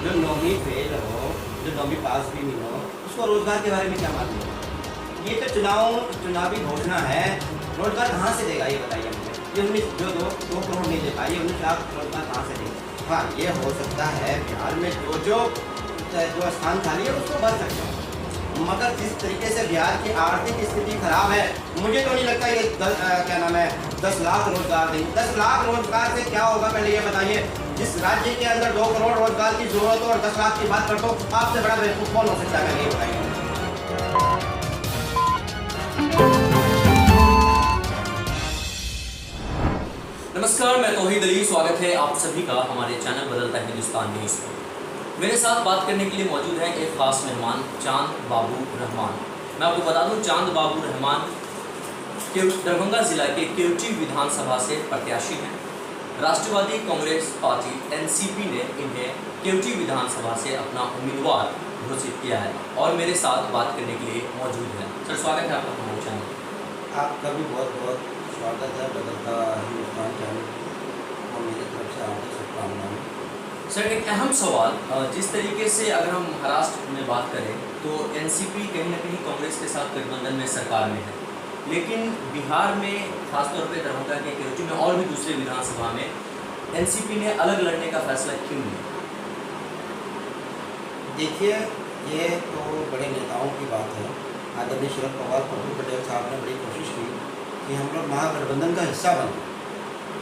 जो 9वीं फेल हो, जो 9वीं पास भी नहीं हो, उसको रोजगार के बारे में क्या मालूम है? ये तो चुनावी घोषणा है। रोजगार कहाँ से देगा ये बताइए मुझे। ये 19 जो 2 करोड़ नहीं दे पाई, 19 लाख रोजगार कहाँ से देगा? हाँ, ये हो सकता है बिहार में जो स्थान खाली है उसको भर सकते हैं, मगर जिस तरीके से बिहार की आर्थिक स्थिति खराब है, मुझे तो नहीं लगता ये 10 लाख रोजगार देंगे। 10 लाख रोजगार से क्या होगा पहले ये बताइए। जिस राज्य के अंदर 2 करोड़ रोजगार की जरूरत हो और 10 लाख की बात करते हो, आपसे बड़ा बेवकूफ कौन हो सकता है ये बताइए। नमस्कार, मैं तौहीद अली। स्वागत है आप सभी का हमारे चैनल बदलता हिंदुस्तान न्यूज़ पर। मेरे साथ बात करने के लिए मौजूद है एक खास मेहमान चांद बाबू रहमान। मैं आपको बता दूं, चांद बाबू रहमान दरभंगा जिला के केवटी विधानसभा से प्रत्याशी हैं। राष्ट्रवादी कांग्रेस पार्टी एनसीपी ने इन्हें केवटी विधानसभा से अपना उम्मीदवार घोषित किया है और मेरे साथ बात करने के लिए मौजूद है। सर, स्वागत है आपका हमारे चैनल। आपका भी बहुत बहुत स्वागत है बदलता हिंदुस्तान चैनल और मेरी तरफ से आपको शुभकामनाएं। सर, एक अहम सवाल, जिस तरीके से अगर हम महाराष्ट्र में बात करें तो एनसीपी कहीं ना कहीं कांग्रेस के साथ गठबंधन में सरकार में है, लेकिन बिहार में खासतौर पे दरभंगा के केवटी में और भी दूसरे विधानसभा में एनसीपी ने अलग लड़ने का फैसला क्यों लिया? देखिए, ये तो बड़े नेताओं की बात है। आदरणीय शरद पवार पटेल साहब ने बड़ी कोशिश की कि हम लोग महागठबंधन का हिस्सा बने।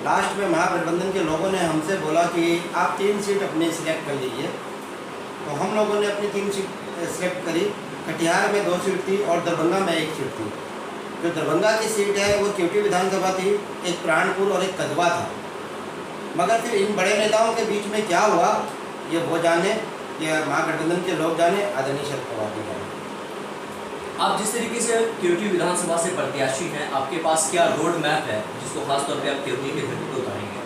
लास्ट में महागठबंधन के लोगों ने हमसे बोला कि आप 3 सीट अपनी सिलेक्ट कर लीजिए, तो हम लोगों ने अपनी 3 सीट सिलेक्ट करी। कटिहार में 2 सीट थी और दरभंगा में 1 सीट थी। जो दरभंगा की सीट है वो केवटी विधानसभा थी, एक प्राणपुर और एक कदवा था। मगर फिर इन बड़े नेताओं के बीच में क्या हुआ ये वो जाने, ये महागठबंधन के लोग जाने, आदरणीय शरद पवार भी जाने। आप जिस तरीके से केवटी विधानसभा से प्रत्याशी हैं, आपके पास क्या रोड मैप है जिसको खासतौर पे आप केवटी के धरती को उतारेंगे?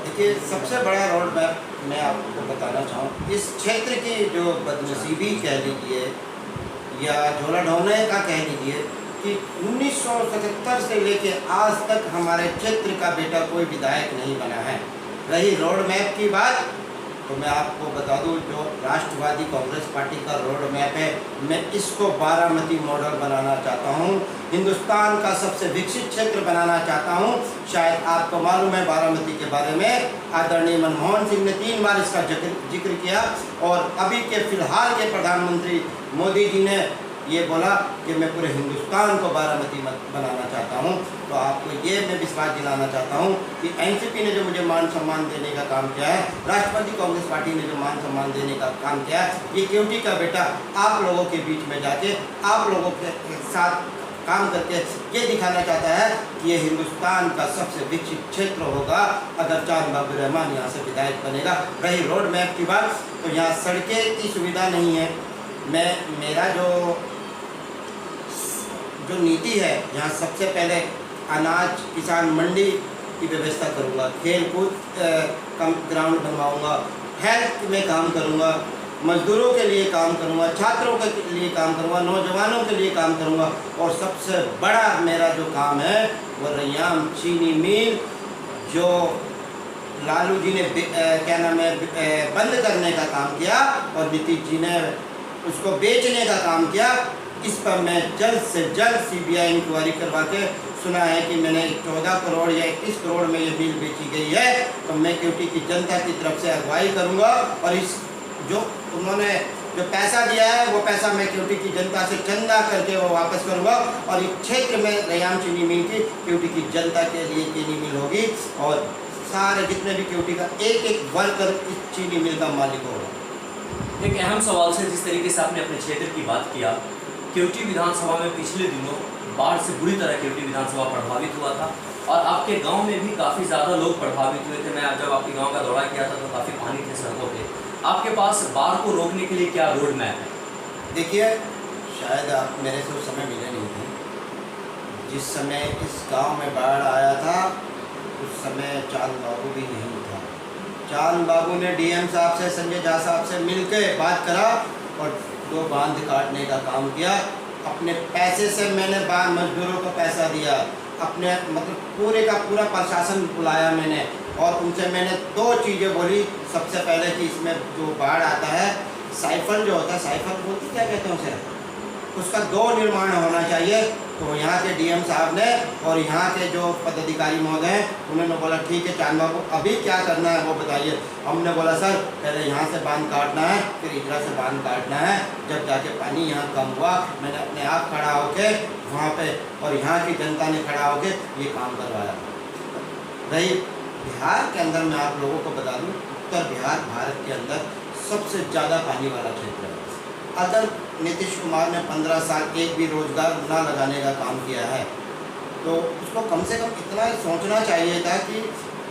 देखिए, सबसे बड़ा रोड मैप मैं आपको बताना चाहूँ, इस क्षेत्र की जो बदनसीबी कह लीजिए या झोला ढोने का कह लीजिए कि 1977 से लेके आज तक हमारे क्षेत्र का बेटा कोई विधायक नहीं बना है। रही रोड मैप की बात, तो मैं आपको बता दूं, जो राष्ट्रवादी कांग्रेस पार्टी का रोड मैप है, मैं इसको बारामती मॉडल बनाना चाहता हूं, हिंदुस्तान का सबसे विकसित क्षेत्र बनाना चाहता हूं। शायद आपको मालूम है बारामती के बारे में आदरणीय मनमोहन सिंह ने 3 बार इसका जिक्र किया और अभी के फिलहाल के प्रधानमंत्री मोदी जी ने ये बोला कि मैं पूरे हिंदुस्तान को बारामती बनाना चाहता हूँ। तो आपको ये मैं विश्वास दिलाना चाहता हूँ कि एनसीपी ने जो मुझे मान सम्मान देने का काम किया है, राष्ट्रवादी कांग्रेस पार्टी ने जो मान सम्मान देने का काम किया है, ये केवटी का बेटा आप लोगों के बीच में जाके आप लोगों के साथ काम करके ये दिखाना चाहता है कि ये हिंदुस्तान का सबसे विकसित क्षेत्र होगा अगर चांद बाबू रहमान यहाँ से विधायक बनेगा। रही रोड मैप की बात, तो यहाँ सड़कें की सुविधा नहीं है। मेरा जो नीति है, यहाँ सबसे पहले अनाज किसान मंडी की व्यवस्था करूँगा, खेल कूद ग्राउंड बनवाऊँगा, हेल्थ में काम करूँगा, मजदूरों के लिए काम करूँगा, छात्रों के लिए काम करूँगा, नौजवानों के लिए काम करूँगा और सबसे बड़ा मेरा जो काम है वो रैयाम चीनी मिल जो लालू जी ने क्या नाम है बंद करने का काम किया और नीतीश जी ने उसको बेचने का काम किया। इस पर मैं जल्द से जल्द सीबीआई इंक्वायरी करवा के, सुना है कि मैंने 14 करोड़ या 21 करोड़ में ये मिल बेची गई है, तो मैं केवटी की जनता की तरफ से अगुवाई करूंगा और इस जो उन्होंने जो पैसा दिया है वो पैसा मैं केवटी की जनता से चंदा करके वो वापस करूंगा और इस क्षेत्र में रैयाम चीनी मिल की केवटी की जनता के लिए चीनी मिल होगी और सारे जितने भी केवटी का एक वर्कर इस चीनी मिल का मालिक होगा। एक अहम सवाल से, जिस तरीके से आपने अपने क्षेत्र की बात किया, केवटी विधानसभा में पिछले दिनों बाढ़ से बुरी तरह केवटी विधानसभा प्रभावित हुआ था और आपके गांव में भी काफ़ी ज़्यादा लोग प्रभावित हुए थे। मैं जब आपके गांव का दौरा किया था तो काफ़ी पानी थे सड़कों पे। आपके पास बाढ़ को रोकने के लिए क्या रोड मैप है? देखिए, शायद आप मेरे से उस समय मिले नहीं थे जिस समय इस गांव में बाढ़ आया था, उस समय चांद बाबू भी नहीं था। चांद बाबू ने डीएम साहब से, संजय झा साहब से मिलकर बात करा और 2 बांध काटने का काम किया। अपने पैसे से मैंने मजदूरों को पैसा दिया, अपने मतलब पूरे का पूरा प्रशासन बुलाया मैंने, और उनसे मैंने 2 चीज़ें बोली। सबसे पहले कि इसमें जो बाढ़ आता है, साइफन जो होता है, साइफन बोलते क्या कहते हैं उसे, उसका 2 निर्माण होना चाहिए। तो यहाँ के डीएम साहब ने और यहाँ के जो पदाधिकारी महोदय हैं, उन्होंने बोला ठीक है चांद बाबू, अभी क्या करना है वो बताइए। हमने बोला सर पहले यहाँ से बांध काटना है, फिर इधर से बांध काटना है। जब जाके पानी यहाँ कम हुआ, मैंने अपने आप खड़ा होके वहाँ पे और यहाँ की जनता ने खड़ा होके ये काम करवाया। रही बिहार के अंदर, मैं आप लोगों को बता दूँ, उत्तर बिहार भारत के अंदर सबसे ज़्यादा पानी वाला क्षेत्र है। अगर नीतीश कुमार ने 15 साल एक भी रोजगार ना लगाने का काम किया है, तो उसको कम से कम इतना सोचना चाहिए था कि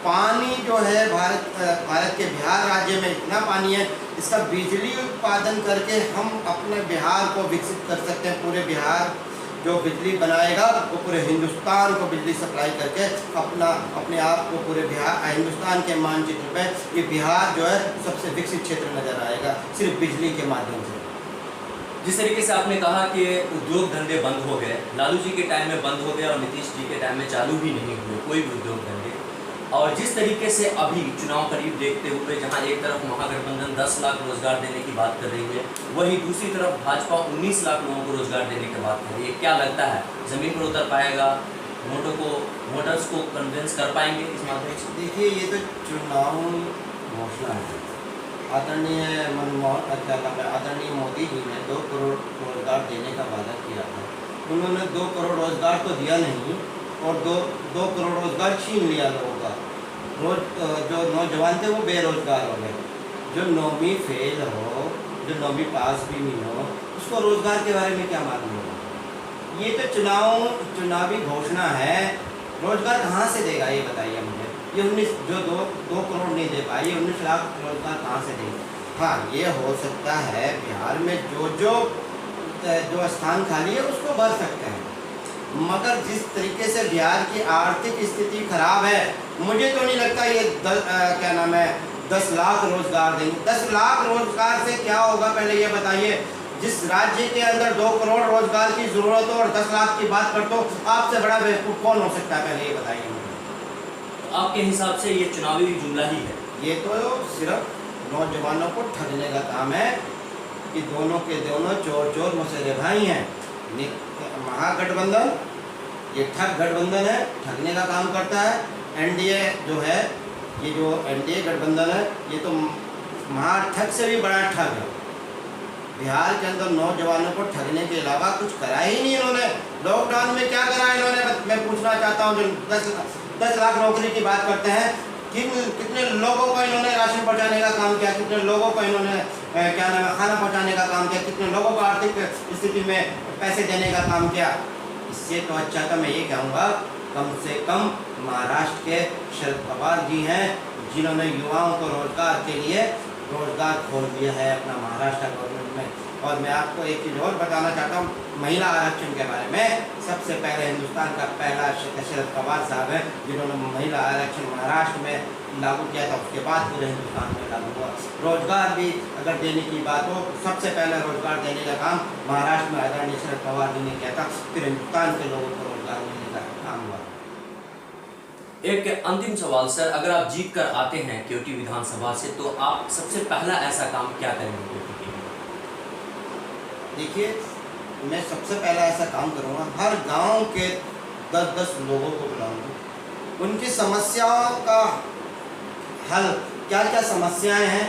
पानी जो है भारत के बिहार राज्य में इतना पानी है, इसका बिजली उत्पादन करके हम अपने बिहार को विकसित कर सकते हैं। पूरे बिहार जो बिजली बनाएगा वो पूरे हिंदुस्तान को बिजली सप्लाई करके अपने आप को पूरे बिहार हिंदुस्तान के मानचित्र पे ये बिहार जो है सबसे विकसित क्षेत्र नज़र आएगा, सिर्फ बिजली के माध्यम से। जिस तरीके से आपने कहा कि उद्योग धंधे बंद हो गए, लालू जी के टाइम में बंद हो गए और नीतीश जी के टाइम में चालू भी नहीं हुए कोई भी उद्योग धंधे, और जिस तरीके से अभी चुनाव करीब देखते हुए जहां एक तरफ महागठबंधन 10 लाख रोजगार देने की बात कर रही है, वहीं दूसरी तरफ भाजपा 19 लाख लोगों को रोजगार देने की बात कर रही है, क्या लगता है ज़मीन पर उतर पाएगा? वोटर्स को कन्विंस कर पाएंगे इस माध्यम से? देखिए, ये तो चुनाव घोषणा है। आदरणीय आदरणीय मोदी जी ने 2 करोड़ रोजगार देने का वादा किया था। उन्होंने 2 करोड़ रोजगार तो दिया नहीं और 2 करोड़ रोजगार छीन लिया लोगों का। जो नौजवान थे वो बेरोजगार हो गए। जो 9वीं फेल हो, जो 9वीं पास भी नहीं हो, उसको रोजगार के बारे में क्या मालूम होगा? ये तो चुनावी घोषणा है। रोजगार कहाँ से देगा ये बताइए मुझे। ये 2 करोड़ नहीं दे पाए, ये 19 लाख रोजगार कहाँ से देंगे? हाँ, ये हो सकता है बिहार में जो स्थान खाली है उसको भर सकते हैं, मगर जिस तरीके से बिहार की आर्थिक स्थिति खराब है, मुझे तो नहीं लगता ये 10 लाख रोजगार देंगे। 10 लाख रोजगार से क्या होगा पहले ये बताइए। जिस राज्य के अंदर 2 करोड़ रोजगार की जरूरत हो और 10 लाख की बात करते हो, आपसे बड़ा बेवकूफ़ कौन हो सकता है? पहले ये बताइए मुझे। आपके हिसाब से ये चुनावी जुमला ही है? ये तो सिर्फ नौजवानों को ठगने का काम है कि दोनों के दोनों चोर मौसेरे भाई हैं। महागठबंधन ये ठग गठबंधन है, ठगने का काम करता है। एनडीए जो है, ये जो एनडीए गठबंधन है, ये तो महाठग से भी बड़ा ठग है। बिहार के अंदर नौजवानों को ठगने के अलावा कुछ करा ही नहीं इन्होंने। लॉकडाउन में क्या करा इन्होंने? मैं पूछना चाहता हूँ। जो 10 लाख नौकरी की बात करते हैं, कितने लोगों को इन्होंने राशन पहुँचाने का काम किया, कितने लोगों को इन्होंने खाना पहुँचाने का काम किया, कितने लोगों को आर्थिक स्थिति में पैसे देने का काम किया। इससे तो अच्छा तो मैं ये कहूँगा, कम से कम महाराष्ट्र के शरद पवार जी हैं, जिन्होंने युवाओं को रोजगार के लिए रोजगार खोल दिया है अपना महाराष्ट्र गवर्नमेंट में। और मैं आपको एक चीज़ और बताना चाहता हूँ महिला आरक्षण के बारे में। सबसे पहले हिंदुस्तान का पहला शरद पवार साहब है जिन्होंने महिला आरक्षण महाराष्ट्र में लागू किया था, उसके बाद पूरे हिंदुस्तान में लागू हुआ। रोजगार भी अगर देने की बात हो, सबसे पहले रोजगार देने का काम महाराष्ट्र में आदरणीय शरद पवार जी ने किया था, फिर हिंदुस्तान के लोगों को रोजगार देने का काम हुआ। एक अंतिम सवाल सर, अगर आप जीत कर आते हैं केवटी विधानसभा से, तो आप सबसे पहला ऐसा काम क्या करेंगे केवटी के लिए? देखिए, मैं सबसे पहला ऐसा काम करूँगा, हर गांव के 10-10 लोगों को बुलाऊंगा, उनकी समस्याओं का हल, क्या क्या समस्याएं हैं,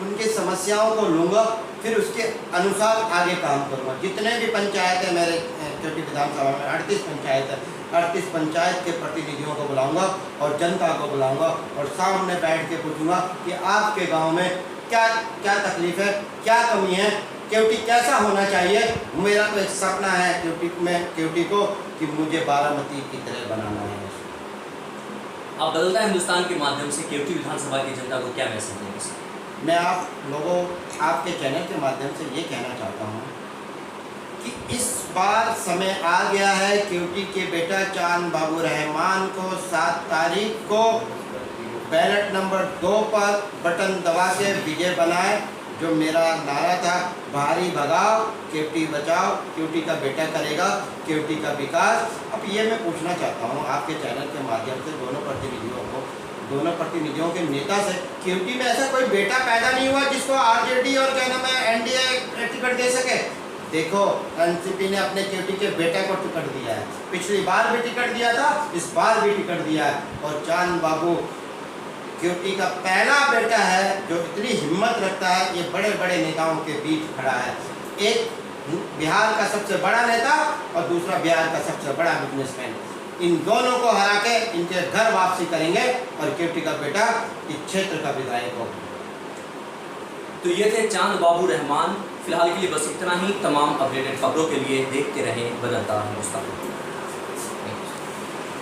उनकी समस्याओं को लूँगा, फिर उसके अनुसार आगे काम करूँगा। जितने भी पंचायत है मेरे केवटी विधानसभा में, 38 पंचायत है, 38 पंचायत के प्रतिनिधियों को बुलाऊंगा और जनता को बुलाऊंगा और सामने बैठ के पूछूंगा कि आपके गांव में क्या क्या तकलीफ है, क्या कमी है, केवटी कैसा होना चाहिए। मेरा तो एक सपना है केवटी को कि मुझे बारामती की तरह बनाना है। आप बदलता हिंदुस्तान के माध्यम से केवटी विधानसभा की जनता को क्या मैसेज देंगे? मैं आप लोगों, आपके चैनल के माध्यम से ये कहना चाहता हूँ कि इस बार समय आ गया है केवटी के बेटा चांद बाबू रहमान को 7 तारीख को बैलेट नंबर 2 पर बटन दबा के विजय बनाए। जो मेरा नारा था, भारी भगाओ केवटी बचाओ, केवटी का बेटा करेगा केवटी का विकास। अब ये मैं पूछना चाहता हूँ आपके चैनल के माध्यम से दोनों प्रतिनिधियों को, दोनों प्रतिनिधियों के नेता से केवटी में ऐसा कोई बेटा पैदा नहीं हुआ जिसको आरजेडी और क्या नाम है एनडीए टिकट दे सके। देखो एनसीपी ने अपने केवटी के बेटे को टिकट दिया है, पिछली बार भी टिकट दिया था, इस बार भी टिकट दिया है। और चांद बाबू केवटी का पहला बेटा है जो इतनी हिम्मत रखता है, ये बड़े बड़े नेताओं के बीच खड़ा है। एक बिहार का सबसे बड़ा नेता और दूसरा बिहार का सबसे बड़ा बिजनेसमैन, इन दोनों को हरा के इनके घर वापसी करेंगे और केवटी का बेटा इस क्षेत्र का विधायक होगा। तो ये थे चांद बाबू रहमान। फिलहाल के लिए बस इतना ही। तमाम अपडेटेड खबरों के लिए देखते रहें बदलता हिंदुस्तान।